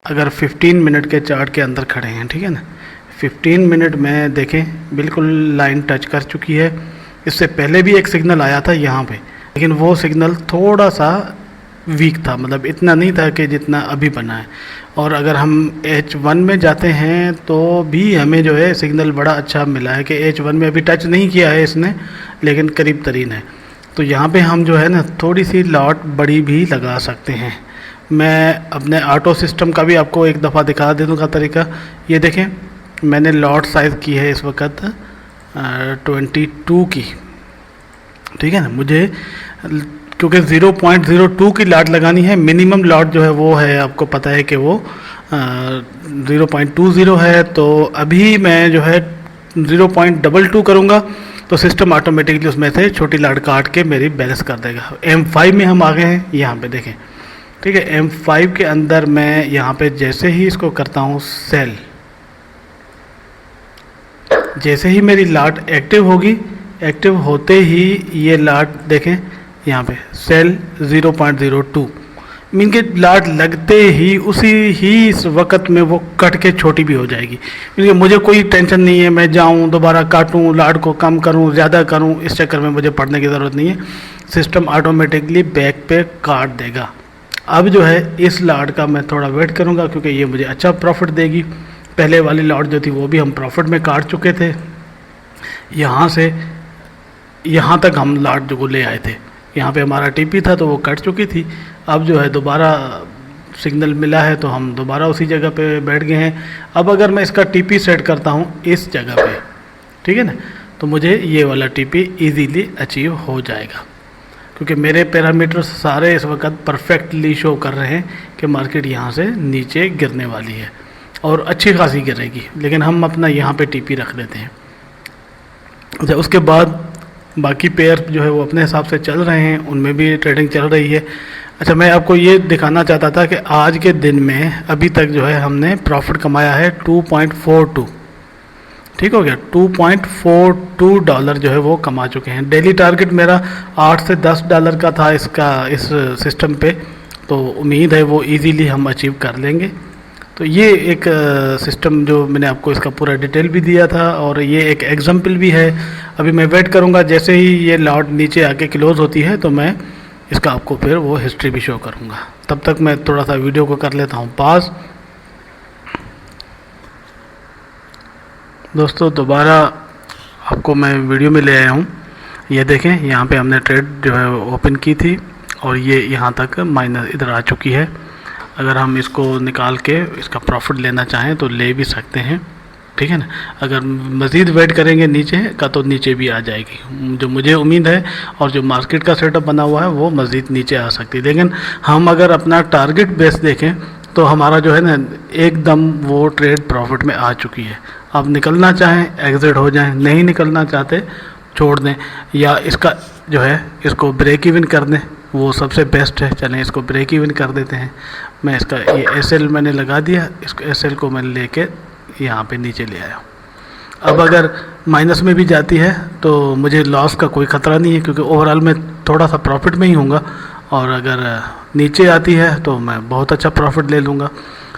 अगर 15 मिनट के चार्ट के अंदर खड़े हैं, ठीक है ना, 15 मिनट में देखें बिल्कुल लाइन टच कर चुकी है। इससे पहले भी एक सिग्नल आया था यहाँ पे, लेकिन वो सिग्नल थोड़ा सा वीक था, मतलब इतना नहीं था कि जितना अभी बना है। और अगर हम H1 में जाते हैं तो भी हमें जो है सिग्नल बड़ा अच्छा मिला है कि H1 में अभी टच नहीं किया है इसने, लेकिन करीब तरीन है। तो यहाँ पे हम जो है ना थोड़ी सी लॉट बड़ी भी लगा सकते हैं। मैं अपने ऑटो सिस्टम का भी आपको एक दफ़ा दिखा दे दूँगा तरीका। ये देखें, मैंने लॉट साइज़ की है इस वक्त 22 की, ठीक है ना। मुझे क्योंकि 0.02 की लॉट लगानी है, मिनिमम लॉट जो है वो है, आपको पता है कि वो 0.20 है। तो अभी मैं जो है 0.22 करूँगा तो सिस्टम ऑटोमेटिकली उसमें से छोटी लॉट काट के मेरी बैलेंस कर देगा। M5 में हम आ गए हैं, यहाँ पे देखें, ठीक है। M5 के अंदर मैं यहाँ पे जैसे ही इसको करता हूँ सेल, जैसे ही मेरी लॉट एक्टिव होगी, एक्टिव होते ही ये लॉट देखें यहाँ पे सेल 0.02 मीन के लॉट लगते ही उसी ही इस वक्त में वो कट के छोटी भी हो जाएगी। क्योंकि मुझे कोई टेंशन नहीं है, मैं जाऊँ दोबारा काटूँ, लॉट को कम करूँ ज़्यादा करूँ, इस चक्कर में मुझे पढ़ने की ज़रूरत नहीं है। सिस्टम ऑटोमेटिकली बैक पे काट देगा। अब जो है इस लॉट का मैं थोड़ा वेट करूँगा क्योंकि ये मुझे अच्छा प्रॉफिट देगी। पहले वाली लॉट जो थी वो भी हम प्रॉफिट में काट चुके थे, यहाँ से यहाँ तक हम लॉट जो को ले आए थे। यहाँ पे हमारा टीपी था तो वो कट चुकी थी। अब जो है दोबारा सिग्नल मिला है तो हम दोबारा उसी जगह पे बैठ गए हैं। अब अगर मैं इसका टीपी सेट करता हूँ इस जगह पे, ठीक है ना, तो मुझे ये वाला टीपी इजीली अचीव हो जाएगा क्योंकि मेरे पैरामीटर्स सारे इस वक्त परफेक्टली शो कर रहे हैं कि मार्केट यहाँ से नीचे गिरने वाली है और अच्छी खासी गिरेगी। लेकिन हम अपना यहाँ पे टीपी रख देते हैं। अच्छा, उसके बाद बाकी पेयर जो है वो अपने हिसाब से चल रहे हैं, उनमें भी ट्रेडिंग चल रही है। अच्छा, मैं आपको ये दिखाना चाहता था कि आज के दिन में अभी तक जो है हमने प्रॉफिट कमाया है 2.42, ठीक हो गया। 2.42 डॉलर जो है वो कमा चुके हैं। डेली टारगेट मेरा 8 से 10 डॉलर का था इसका, इस सिस्टम पे, तो उम्मीद है वो इजीली हम अचीव कर लेंगे। तो ये एक सिस्टम जो मैंने आपको इसका पूरा डिटेल भी दिया था और ये एक एग्जाम्पल भी है। अभी मैं वेट करूँगा, जैसे ही ये लॉट नीचे आके क्लोज़ होती है तो मैं इसका आपको फिर वो हिस्ट्री भी शो करूँगा। तब तक मैं थोड़ा सा वीडियो को कर लेता हूँ पॉज। दोस्तों, दोबारा आपको मैं वीडियो में ले आया हूँ। ये देखें, यहाँ पे हमने ट्रेड जो है ओपन की थी और ये यहाँ तक माइनस इधर आ चुकी है। अगर हम इसको निकाल के इसका प्रॉफिट लेना चाहें तो ले भी सकते हैं, ठीक है ना। अगर मज़ीद वेट करेंगे नीचे का तो नीचे भी आ जाएगी, जो मुझे उम्मीद है। और जो मार्केट का सेटअप बना हुआ है वो मज़ीद नीचे आ सकती है। लेकिन हम अगर अपना टारगेट बेस देखें तो हमारा जो है ना एकदम वो ट्रेड प्रॉफिट में आ चुकी है। अब निकलना चाहें एग्ज़िट हो जाएं, नहीं निकलना चाहते छोड़ दें, या इसका जो है इसको ब्रेक इवन कर दें, वो सबसे बेस्ट है। चलें इसको ब्रेक इवन कर देते हैं। मैं इसका ये एसएल मैंने लगा दिया, इसको एसएल को मैं लेके यहाँ पे नीचे ले आया। अब अगर माइनस में भी जाती है तो मुझे लॉस का कोई ख़तरा नहीं है क्योंकि ओवरऑल मैं थोड़ा सा प्रॉफिट में ही हूँगा। और अगर नीचे आती है तो मैं बहुत अच्छा प्रॉफिट ले लूँगा।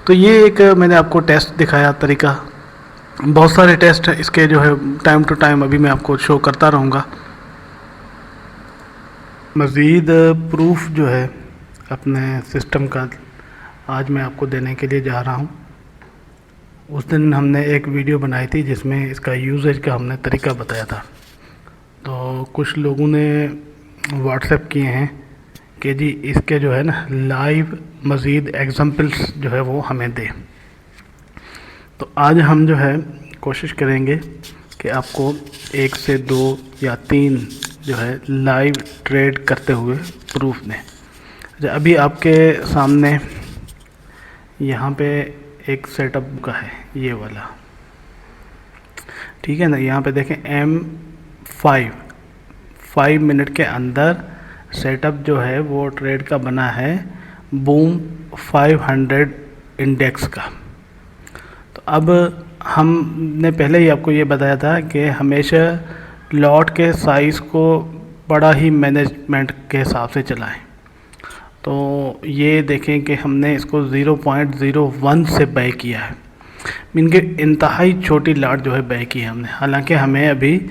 तो ये एक मैंने आपको टेस्ट दिखाया तरीका। बहुत सारे टेस्ट हैं इसके जो है, टाइम टू टाइम अभी मैं आपको शो करता रहूँगा। मज़ीद प्रूफ जो है अपने सिस्टम का आज मैं आपको देने के लिए जा रहा हूँ। उस दिन हमने एक वीडियो बनाई थी जिसमें इसका यूजेज का हमने तरीका बताया था। तो कुछ लोगों ने व्हाट्सएप किए हैं कि जी इसके जो है ना लाइव मज़ीद एग्जांपल्स जो है वो हमें दे। तो आज हम जो है कोशिश करेंगे कि आपको 1 से 2 या 3 जो है लाइव ट्रेड करते हुए प्रूफ दें। अच्छा, अभी आपके सामने यहाँ पे एक सेटअप का है ये वाला, ठीक है ना। यहाँ पे देखें M5 मिनट के अंदर सेटअप जो है वो ट्रेड का बना है बूम 500 इंडेक्स का। तो अब हमने पहले ही आपको ये बताया था कि हमेशा लॉट के साइज़ को बड़ा ही मैनेजमेंट के हिसाब से चलाएं। तो ये देखें कि हमने इसको 0.01 से बाय किया है, मीन के इंतहाई छोटी लाट जो है बाय की है हमने। हालांकि हमें अभी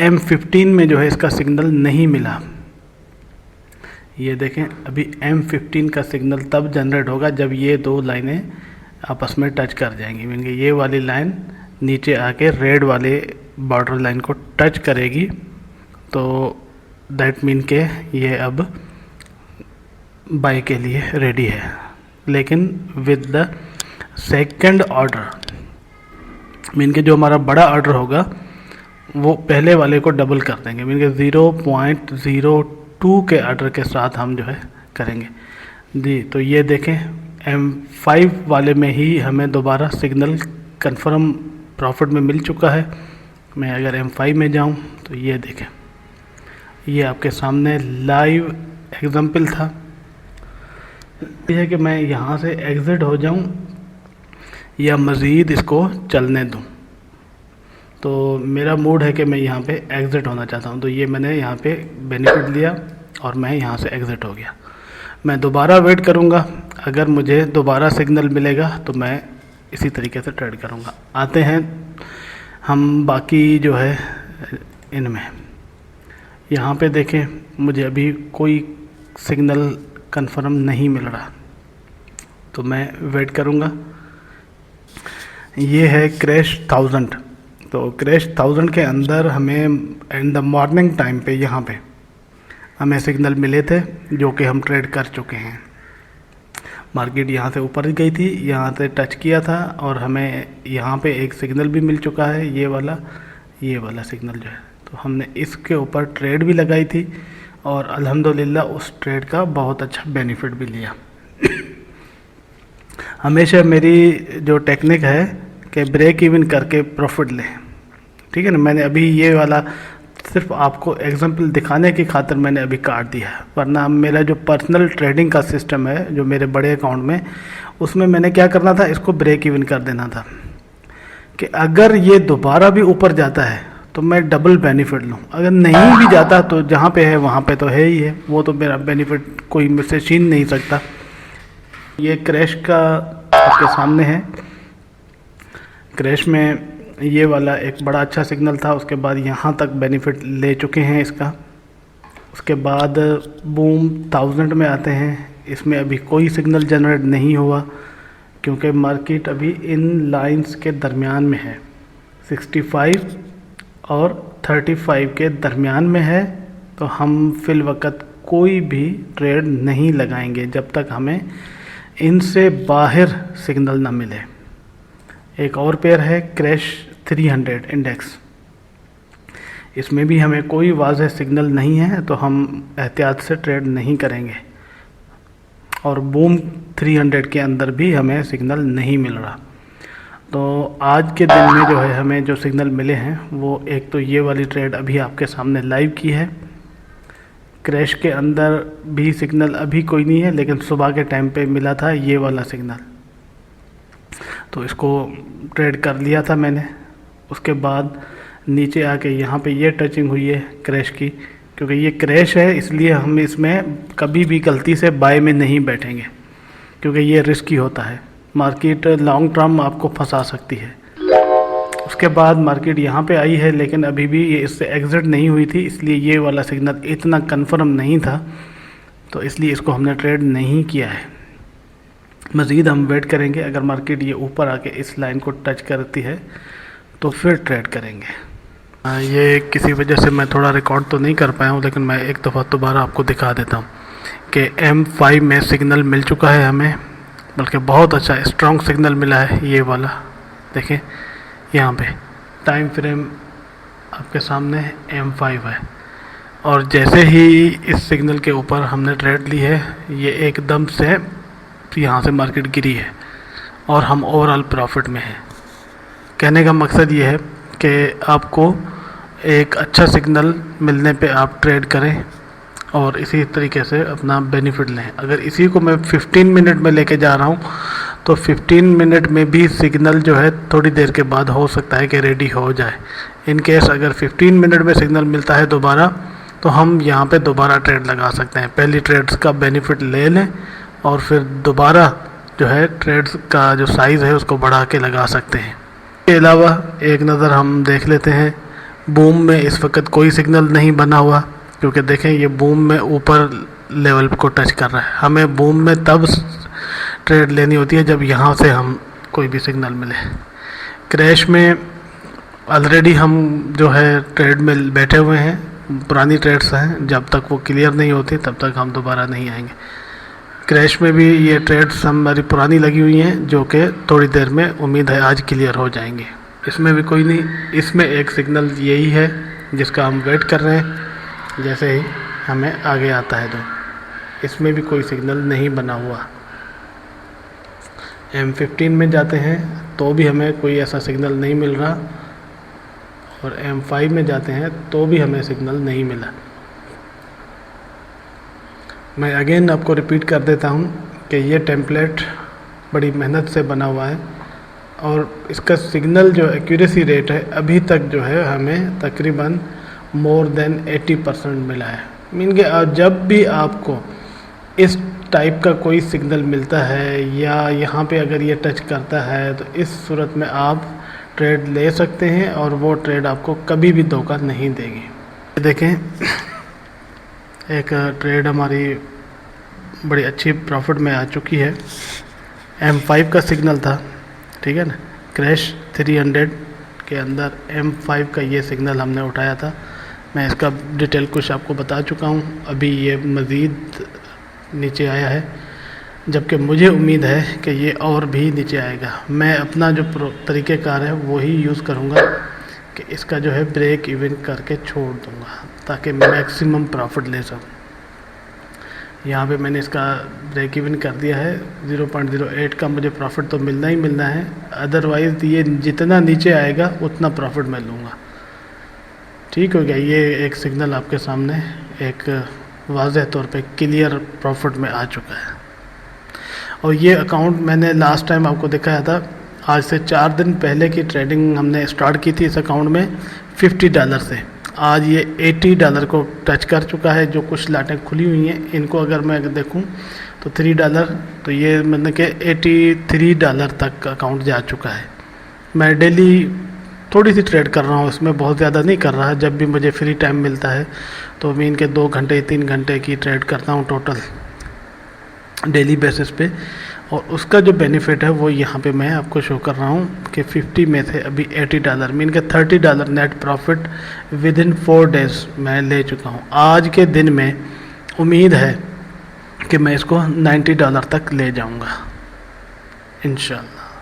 M15 में जो है इसका सिग्नल नहीं मिला। ये देखें, अभी M15 का सिग्नल तब जनरेट होगा जब ये दो लाइनें आपस में टच कर जाएंगी, मीन के ये वाली लाइन नीचे आके रेड वाले बॉर्डर लाइन को टच करेगी, तो दैट मीन के ये अब बाय के लिए रेडी है। लेकिन with the second order, mean के जो हमारा बड़ा ऑर्डर होगा वो पहले वाले को डबल कर देंगे, मीन के 0.02 के ऑर्डर के साथ हम जो है करेंगे जी। तो ये देखें, M5 वाले में ही हमें दोबारा सिग्नल कंफर्म प्रॉफिट में मिल चुका है। मैं अगर M5 में जाऊं तो ये देखें, ये आपके सामने लाइव एग्जांपल था। ये है कि मैं यहाँ से एग्ज़िट हो जाऊं या मज़ीद इसको चलने दूं। तो मेरा मूड है कि मैं यहाँ पे एग्ज़िट होना चाहता हूँ, तो ये मैंने यहाँ पे बेनिफिट लिया और मैं यहाँ से एग्ज़िट हो गया। मैं दोबारा वेट करूँगा, अगर मुझे दोबारा सिग्नल मिलेगा तो मैं इसी तरीके से ट्रेड करूँगा। आते हैं हम बाकी जो है इनमें, यहाँ पे देखें मुझे अभी कोई सिग्नल कंफर्म नहीं मिल रहा, तो मैं वेट करूँगा। ये है क्रैश 1000। तो क्रैश 1000 के अंदर हमें इन द मॉर्निंग टाइम पे यहाँ पे हमें सिग्नल मिले थे जो कि हम ट्रेड कर चुके हैं। मार्केट यहाँ से ऊपर गई थी, यहाँ से टच किया था और हमें यहाँ पे एक सिग्नल भी मिल चुका है, ये वाला सिग्नल जो है। तो हमने इसके ऊपर ट्रेड भी लगाई थी और अल्हम्दुलिल्लाह उस ट्रेड का बहुत अच्छा बेनिफिट भी लिया। हमेशा मेरी जो टेक्निक है कि ब्रेक इवन करके प्रॉफिट लें, ठीक है ना। मैंने अभी ये वाला सिर्फ आपको एग्जांपल दिखाने की खातिर मैंने अभी काट दिया है, वरना मेरा जो पर्सनल ट्रेडिंग का सिस्टम है जो मेरे बड़े अकाउंट में, उसमें मैंने क्या करना था, इसको ब्रेक इवन कर देना था कि अगर ये दोबारा भी ऊपर जाता है तो मैं डबल बेनिफिट लूँ, अगर नहीं भी जाता तो जहाँ पे है वहाँ पे तो है ही है, वो तो मेरा बेनिफिट कोई मुझसे छीन नहीं सकता। ये क्रैश का आपके सामने है। क्रैश में ये वाला एक बड़ा अच्छा सिग्नल था, उसके बाद यहाँ तक बेनिफिट ले चुके हैं इसका। उसके बाद बूम 1000 में आते हैं, इसमें अभी कोई सिग्नल जनरेट नहीं हुआ क्योंकि मार्केट अभी इन लाइंस के दरमियान में है, 65 और 35 के दरमियान में है। तो हम फिल वक़्त कोई भी ट्रेड नहीं लगाएंगे जब तक हमें इनसे बाहर सिग्नल ना मिले। एक और पेयर है क्रैश 300 इंडेक्स, इसमें भी हमें कोई वाज़ेह सिग्नल नहीं है तो हम एहतियात से ट्रेड नहीं करेंगे। और बूम 300 के अंदर भी हमें सिग्नल नहीं मिल रहा। तो आज के दिन में जो है हमें जो सिग्नल मिले हैं वो एक तो ये वाली ट्रेड अभी आपके सामने लाइव की है। क्रैश के अंदर भी सिग्नल अभी कोई नहीं है, लेकिन सुबह के टाइम पे मिला था ये वाला सिग्नल, तो इसको ट्रेड कर लिया था मैंने। उसके बाद नीचे आके यहाँ पे ये टचिंग हुई है क्रैश की, क्योंकि ये क्रैश है इसलिए हम इसमें कभी भी गलती से बाय में नहीं बैठेंगे क्योंकि ये रिस्की होता है। मार्केट लॉन्ग टर्म आपको फंसा सकती है। उसके बाद मार्केट यहाँ पे आई है, लेकिन अभी भी ये इससे एग्ज़िट नहीं हुई थी, इसलिए ये वाला सिग्नल इतना कंफर्म नहीं था, तो इसलिए इसको हमने ट्रेड नहीं किया है। मज़ीद हम वेट करेंगे, अगर मार्केट ये ऊपर आके इस लाइन को टच करती है तो फिर ट्रेड करेंगे। ये किसी वजह से मैं थोड़ा रिकॉर्ड तो नहीं कर पाया हूँ, लेकिन मैं एक दफ़ा दोबारा आपको दिखा देता हूँ कि M5 में सिग्नल मिल चुका है हमें, बल्कि बहुत अच्छा स्ट्रॉन्ग सिग्नल मिला है। ये वाला देखें, यहाँ पे टाइम फ्रेम आपके सामने M5 है और जैसे ही इस सिग्नल के ऊपर हमने ट्रेड ली है, ये एकदम से यहाँ से मार्केट गिरी है और हम ओवरऑल प्रॉफिट में हैं। कहने का मकसद ये है कि आपको एक अच्छा सिग्नल मिलने पे आप ट्रेड करें और इसी तरीके से अपना बेनिफिट लें। अगर इसी को मैं 15 मिनट में लेके जा रहा हूँ तो 15 मिनट में भी सिग्नल जो है थोड़ी देर के बाद हो सकता है कि रेडी हो जाए। इन केस अगर 15 मिनट में सिग्नल मिलता है दोबारा, तो हम यहाँ पे दोबारा ट्रेड लगा सकते हैं। पहली ट्रेड्स का बेनिफिट ले लें और फिर दोबारा जो है ट्रेड्स का जो साइज़ है उसको बढ़ा के लगा सकते हैं। इसके अलावा एक नज़र हम देख लेते हैं, बूम में इस वक्त कोई सिग्नल नहीं बना हुआ, क्योंकि देखें ये बूम में ऊपर लेवल को टच कर रहा है। हमें बूम में तब ट्रेड लेनी होती है जब यहाँ से हम कोई भी सिग्नल मिले। क्रैश में ऑलरेडी हम जो है ट्रेड में बैठे हुए हैं, पुरानी ट्रेड्स हैं, जब तक वो क्लियर नहीं होती तब तक हम दोबारा नहीं आएंगे। क्रैश में भी ये ट्रेड्स हमारी पुरानी लगी हुई हैं, जो कि थोड़ी देर में उम्मीद है आज क्लियर हो जाएंगे। इसमें भी कोई नहीं, इसमें एक सिग्नल यही है जिसका हम वेट कर रहे हैं, जैसे ही हमें आगे आता है तो इसमें भी कोई सिग्नल नहीं बना हुआ। M15 में जाते हैं तो भी हमें कोई ऐसा सिग्नल नहीं मिल रहा, और M5 में जाते हैं तो भी हमें सिग्नल नहीं मिला। मैं अगेन आपको रिपीट कर देता हूँ कि ये टेम्पलेट बड़ी मेहनत से बना हुआ है, और इसका सिग्नल जो एक्यूरेसी रेट है अभी तक जो है हमें तकरीबन मोर देन 80% मिला है। मीन कि जब भी आपको इस टाइप का कोई सिग्नल मिलता है या यहाँ पे अगर ये टच करता है तो इस सूरत में आप ट्रेड ले सकते हैं, और वो ट्रेड आपको कभी भी धोखा नहीं देगी। देखें एक ट्रेड हमारी बड़ी अच्छी प्रॉफिट में आ चुकी है। M5 का सिग्नल था, ठीक है ना, क्रैश 300 के अंदर M5 का ये सिग्नल हमने उठाया था। मैं इसका डिटेल कुछ आपको बता चुका हूँ। अभी ये मज़ीद नीचे आया है, जबकि मुझे उम्मीद है कि ये और भी नीचे आएगा। मैं अपना जो तरीक़ेकार है वही यूज़ करूँगा कि इसका जो है ब्रेक इवन करके छोड़ दूँगा ताकि मैक्सिमम प्रॉफिट ले सकूँ। यहाँ पे मैंने इसका ब्रेक इवन कर दिया है। 0.08 का मुझे प्रॉफिट तो मिलना ही मिलना है, अदरवाइज़ ये जितना नीचे आएगा उतना प्रॉफिट मैं लूँगा। ठीक हो गया। ये एक सिग्नल आपके सामने एक वाज़ेह तौर पे क्लियर प्रॉफिट में आ चुका है। और ये अकाउंट मैंने लास्ट टाइम आपको दिखाया था, आज से 4 दिन पहले की ट्रेडिंग हमने स्टार्ट की थी इस अकाउंट में $50 से। आज ये $80 को टच कर चुका है। जो कुछ लाटें खुली हुई हैं इनको अगर मैं देखूं तो $3, तो ये मतलब कि $83 तक अकाउंट जा चुका है। मैं डेली थोड़ी सी ट्रेड कर रहा हूँ, इसमें बहुत ज़्यादा नहीं कर रहा। जब भी मुझे फ्री टाइम मिलता है तो मैं इनके 2 घंटे 3 घंटे की ट्रेड करता हूँ टोटल डेली बेसिस पे, और उसका जो बेनिफिट है वो यहाँ पे मैं आपको शो कर रहा हूँ कि 50 में से अभी $80 मीन के $30 net profit with in 4 days मैं ले चुका हूँ। आज के दिन में उम्मीद है कि मैं इसको $90 तक ले जाऊँगा इंशाल्लाह।